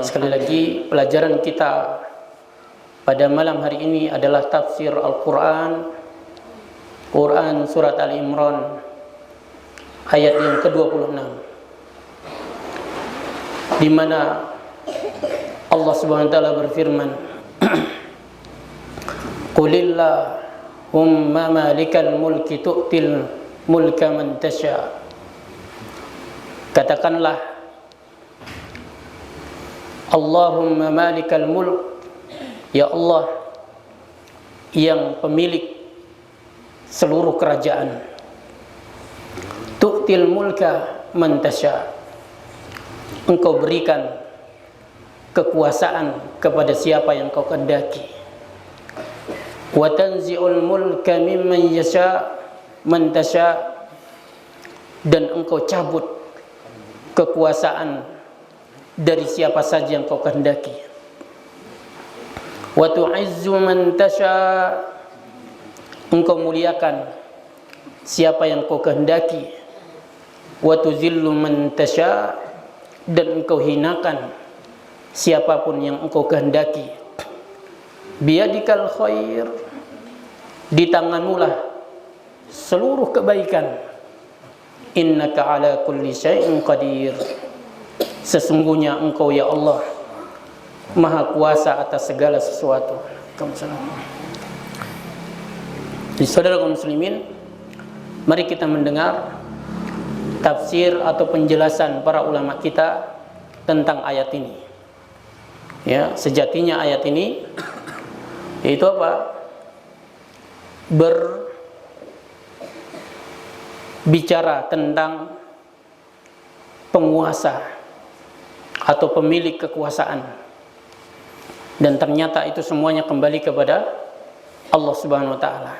Sekali lagi pelajaran kita pada malam hari ini adalah tafsir Al-Quran surat Al-Imran ayat yang ke-26, di mana Allah Subhanahu wa taala berfirman, Qulillahumma malikal mulki tu'til mulka man tasha. Katakanlah, Allahumma malikal mulk, ya Allah yang pemilik seluruh kerajaan, tu'til mulka man tasha, engkau berikan kekuasaan kepada siapa yang kau kehendaki, wa tanzi'ul mulka mimman yasha man tasha, dan engkau cabut kekuasaan dari siapa saja yang kau kehendaki, wa tu'izzu man tasha, engkau muliakan siapa yang kau kehendaki, wa tuzillu man tasha, dan engkau hinakan siapapun yang engkau kehendaki. Biyadikal khair, di tanganmulah seluruh kebaikan. Innaka ala kulli syai'in qadir, sesungguhnya engkau ya Allah maha kuasa atas segala sesuatu. Jadi saudara kaum muslimin, mari kita mendengar tafsir atau penjelasan para ulama kita tentang ayat ini. Ya, sejatinya ayat ini yaitu apa? Berbicara tentang penguasa atau pemilik kekuasaan, dan ternyata itu semuanya kembali kepada Allah Subhanahu wa taala.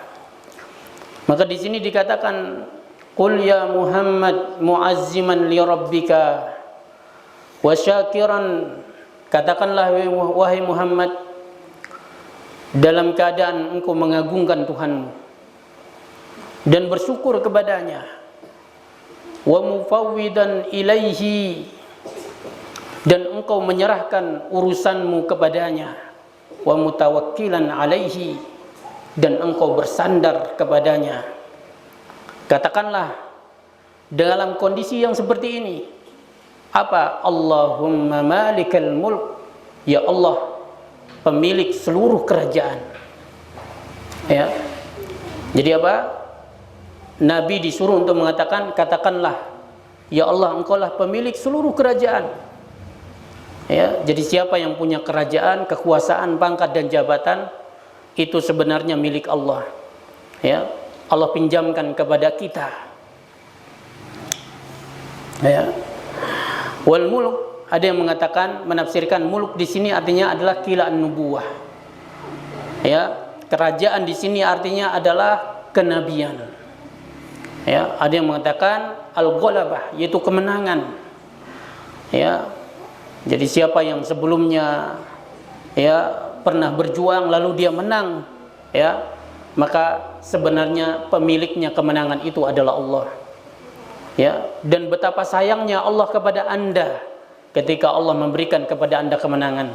Maka di sini dikatakan, qul ya Muhammad mu'azziman li rabbika wa syakiran, katakanlah wahai Muhammad dalam keadaan engkau mengagungkan Tuhanmu dan bersyukur kepadanya, wa mufawwidan ilaihi, dan engkau menyerahkan urusanmu kepadanya, wa mutawakkilan alaihi, dan engkau bersandar kepadanya. Katakanlah dalam kondisi yang seperti ini, apa? Allahumma malikal mulk, ya Allah pemilik seluruh kerajaan. Ya. Jadi apa? Nabi disuruh untuk mengatakan, katakanlah ya Allah engkaulah pemilik seluruh kerajaan. Ya, jadi siapa yang punya kerajaan, kekuasaan, pangkat dan jabatan itu sebenarnya milik Allah. Ya, Allah pinjamkan kepada kita. Ya. Wal mulk, ada yang mengatakan, menafsirkan mulk di sini artinya adalah kilaan nubuwah. Ya, kerajaan di sini artinya adalah kenabian. Ya, ada yang mengatakan al-ghalabah, yaitu kemenangan. Ya. Jadi siapa yang sebelumnya ya pernah berjuang lalu dia menang, ya, maka sebenarnya pemiliknya kemenangan itu adalah Allah. Ya, dan betapa sayangnya Allah kepada Anda ketika Allah memberikan kepada Anda kemenangan.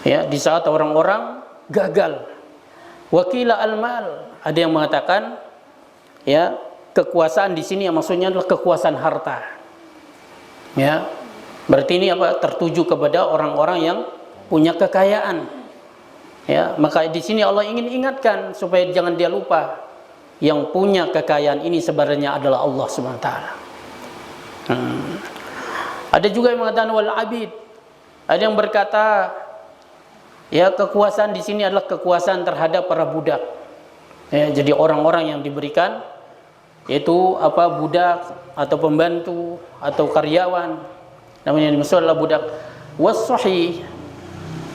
Ya, di saat orang-orang gagal. Wakila al-mal, ada yang mengatakan ya, kekuasaan di sini maksudnya adalah kekuasaan harta. Ya. Berarti ini apa? Tertuju kepada orang-orang yang punya kekayaan. Ya, maka di sini Allah ingin ingatkan supaya jangan dia lupa, yang punya kekayaan ini sebenarnya adalah Allah Subhanahu wa taala. Ada juga yang mengatakan wal abid. Ada yang berkata ya, kekuasaan di sini adalah kekuasaan terhadap para budak. Ya, jadi orang-orang yang diberikan yaitu apa? Budak atau pembantu atau karyawan, namanya dimaksud adalah budak. Was-sahih,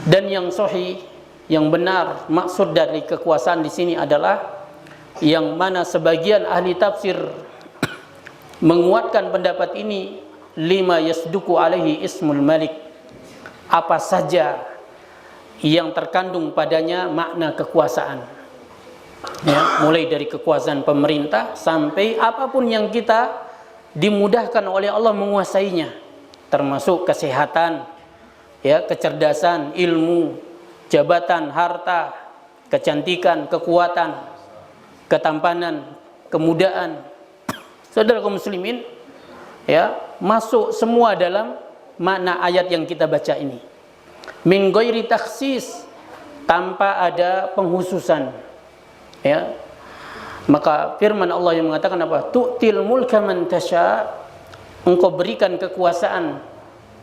dan yang sahih, yang benar, maksud dari kekuasaan di sini adalah yang mana sebagian ahli tafsir menguatkan pendapat ini, lima yasduku alaihi ismul malik, apa saja yang terkandung padanya makna kekuasaan. Ya, mulai dari kekuasaan pemerintah sampai apapun yang kita dimudahkan oleh Allah menguasainya, termasuk kesehatan, ya, kecerdasan, ilmu, jabatan, harta, kecantikan, kekuatan, ketampanan, kemudaan. Saudara kaum muslimin, ya, masuk semua dalam makna ayat yang kita baca ini. Min ghairi takhsis, tanpa ada penghususan, ya. Maka firman Allah yang mengatakan apa? Tu'til mulka man tasya, engkau berikan kekuasaan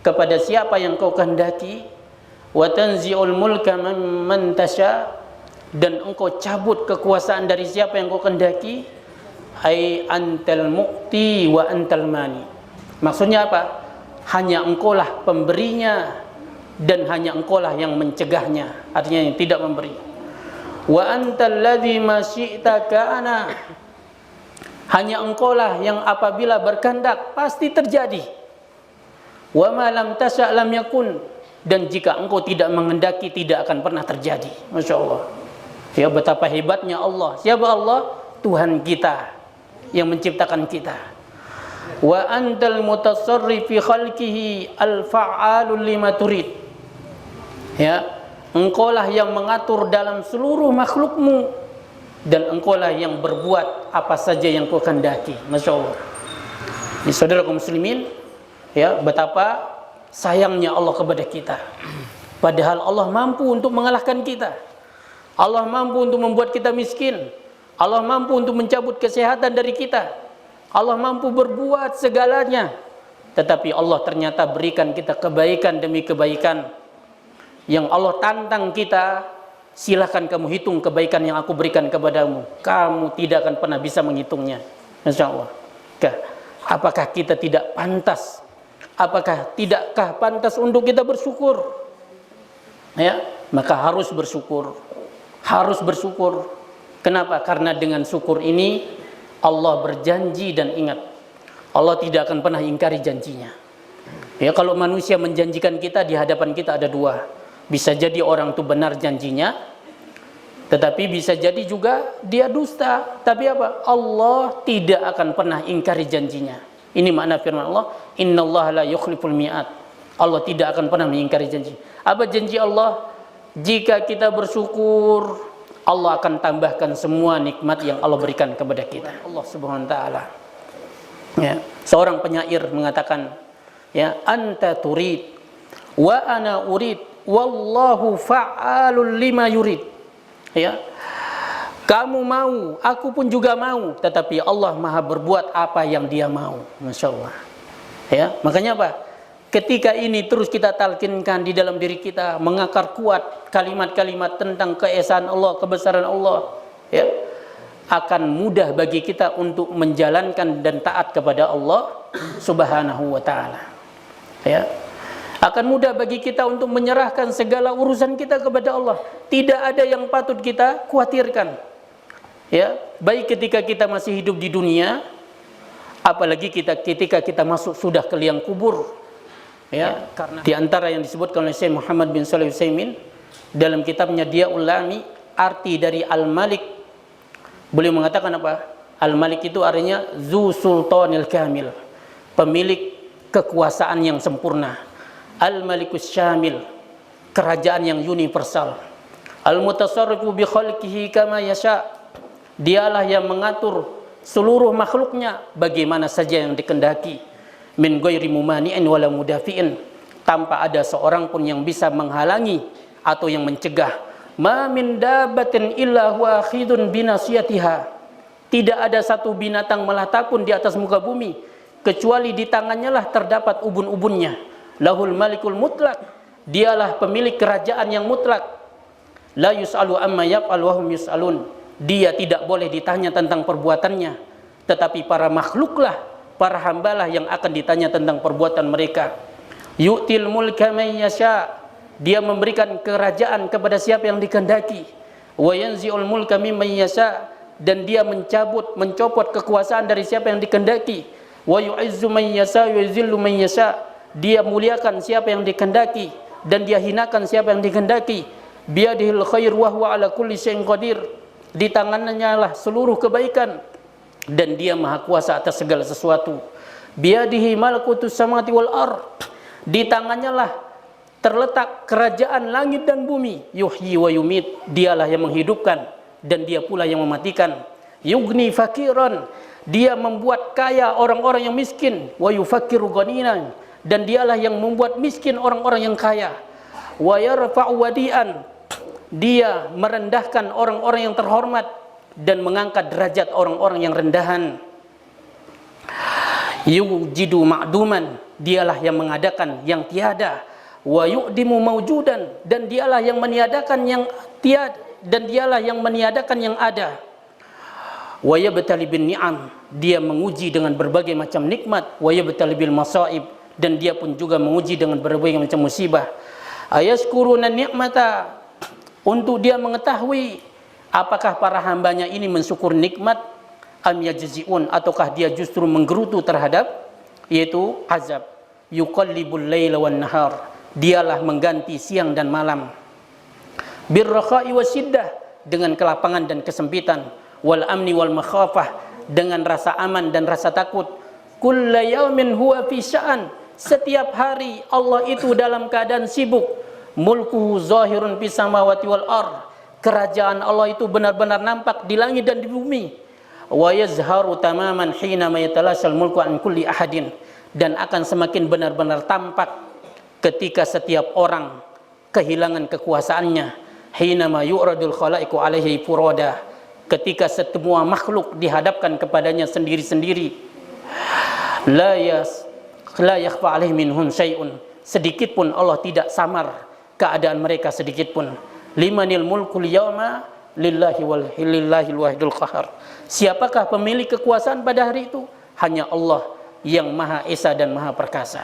kepada siapa yang kau kehendaki, wa tanzi'ul mulka man tasya, dan engkau cabut kekuasaan dari siapa yang kau kehendaki. Ai antal mu'ti wa antal mani. Maksudnya apa? Hanya engkaulah pemberinya dan hanya engkaulah yang mencegahnya, artinya yang tidak memberi. Wa antal ladzi ma syi'ta kana, hanya engkaulah yang apabila berkehendak pasti terjadi. Wa ma lam tasya' lam yakun, dan jika engkau tidak menghendaki tidak akan pernah terjadi. Masya Allah, ya, betapa hebatnya Allah. Siapa Allah? Tuhan kita yang menciptakan kita. Wa antal mutasarrif fi khalqihi al-fa'alul lima turid, ya, engkaulah yang mengatur dalam seluruh makhlukmu dan engkaulah yang berbuat apa saja yang kau kehendaki. Masya Allah. Ini saudara kaum muslimin, ya, betapa sayangnya Allah kepada kita, padahal Allah mampu untuk mengalahkan kita. Allah mampu untuk membuat kita miskin. Allah mampu untuk mencabut kesehatan dari kita. Allah mampu berbuat segalanya. Tetapi Allah ternyata berikan kita kebaikan demi kebaikan. Yang Allah tantang kita, silahkan kamu hitung kebaikan yang aku berikan kepadamu. Kamu tidak akan pernah bisa menghitungnya. Masya Allah. Apakah kita tidak pantas? Apakah tidakkah pantas untuk kita bersyukur? Ya, maka harus bersyukur. Harus bersyukur. Kenapa? Karena dengan syukur ini Allah berjanji, dan ingat, Allah tidak akan pernah ingkari janjinya. Ya, kalau manusia menjanjikan kita, di hadapan kita ada dua. Bisa jadi orang itu benar janjinya, tetapi bisa jadi juga dia dusta. Tapi apa? Allah tidak akan pernah ingkari janjinya. Ini makna firman Allah, innallaha la yukhliful mi'ad. Allah tidak akan pernah mengingkari janji. Apa janji Allah? Jika kita bersyukur, Allah akan tambahkan semua nikmat yang Allah berikan kepada kita. Allah Subhanahu wa taala. Ya, seorang penyair mengatakan, ya, anta turid wa ana urid wallahu fa'alul lima yurid. Ya. Kamu mau, aku pun juga mau, tetapi Allah Maha berbuat apa yang Dia mau. Masya Allah. Ya, makanya apa? Ketika ini terus kita talkinkan di dalam diri kita, mengakar kuat kalimat-kalimat tentang keesaan Allah, kebesaran Allah, ya, akan mudah bagi kita untuk menjalankan dan taat kepada Allah Subhanahu wa taala. Ya. Akan mudah bagi kita untuk menyerahkan segala urusan kita kepada Allah. Tidak ada yang patut kita khawatirkan. Ya, baik ketika kita masih hidup di dunia, apalagi ketika kita masuk sudah ke liang kubur. Ya, karena di antara yang disebutkan oleh Syekh Muhammad bin Shalih Al-Utsaimin dalam kitabnya Dia Ulami, arti dari Al-Malik, beliau mengatakan apa? Al-Malik itu artinya Zu Sultanil Kamil, pemilik kekuasaan yang sempurna. Al-Malikus Syamil, kerajaan yang universal. Al-Mutasarrifu bi khalqihi kama yasha, dialah yang mengatur seluruh makhluknya bagaimana saja yang dikehendaki. Min ghairi mumani'in wala mudafi'in, tanpa ada seorang pun yang bisa menghalangi atau yang mencegah. Ma min dabbatin illa huwa akhidun binasiyatiha, tidak ada satu binatang melata pun di atas muka bumi kecuali di tangannya lah terdapat ubun-ubunnya. Lahul malikul mutlak, dialah pemilik kerajaan yang mutlak. La yus'alu amma yaf'al wa hum yus'alun, dia tidak boleh ditanya tentang perbuatannya, tetapi para makhluklah, para hambalah yang akan ditanya tentang perbuatan mereka. Yu'til mulka man yasha, dia memberikan kerajaan kepada siapa yang dikehendaki. Wa yanzi'ul mulka mimman yasha, dan dia mencopot kekuasaan dari siapa yang dikehendaki. Wa yu'izzu man yasha wa yuzillu man yasha, dia muliakan siapa yang dikehendaki dan dia hinakan siapa yang dikehendaki. Biyadihil khair wa huwa ala kulli syai'in qadir, di tangannya lah seluruh kebaikan dan dia maha kuasa atas segala sesuatu. Biyadihi malakutus samawati wal ard. Di tangannya lah terletak kerajaan langit dan bumi. Yuhyi wa yumit. Dialah yang menghidupkan dan dia pula yang mematikan. Yugni fakiran. Dia membuat kaya orang-orang yang miskin. Wa yufakiru ghaniyan. Dan dialah yang membuat miskin orang-orang yang kaya. Wa yarfa'u wadi'an. Dia merendahkan orang-orang yang terhormat dan mengangkat derajat orang-orang yang rendahan. Yujidu ma'duman. Dialah yang mengadakan yang tiada. Wa yu'dimu mawjudan. Dan dialah yang meniadakan yang tiada. Dan dialah yang meniadakan yang ada. Wa yabtali bin ni'am. Dia menguji dengan berbagai macam nikmat. Wa yabtali bil masaib. Dan dia pun juga menguji dengan berbagai macam musibah. Ayaskuruna ni'mata. Untuk dia mengetahui apakah para hambanya ini mensyukur nikmat, am yajzi'un, ataukah dia justru menggerutu terhadap yaitu azab. Yuqallibul laila wan nahar. Dialah mengganti siang dan malam. Birrakha'i wasyiddah, dengan kelapangan dan kesempitan. Wal amni wal makhafah, dengan rasa aman dan rasa takut. Kulla yaumin huwa fi sya'an. Setiap hari Allah itu dalam keadaan sibuk. Mulkuhu zahirun fis samawati wal ard. Kerajaan Allah itu benar-benar nampak di langit dan di bumi. Wa yazharu tamaman hina ma yatalasal mulku an kulli ahadin. Dan akan semakin benar-benar tampak ketika setiap orang kehilangan kekuasaannya. Hina ma yu'radul khalaiqu alaihi furada. Ketika semua makhluk dihadapkan kepadanya sendiri-sendiri. La yakhfa alaihi minhum syai'un. Sedikit pun Allah tidak samar keadaan mereka sedikit pun. Limanil mulkul yawma lillahil wahidul qahar. Siapakah pemilik kekuasaan pada hari itu? Hanya Allah yang Maha Esa dan Maha Perkasa.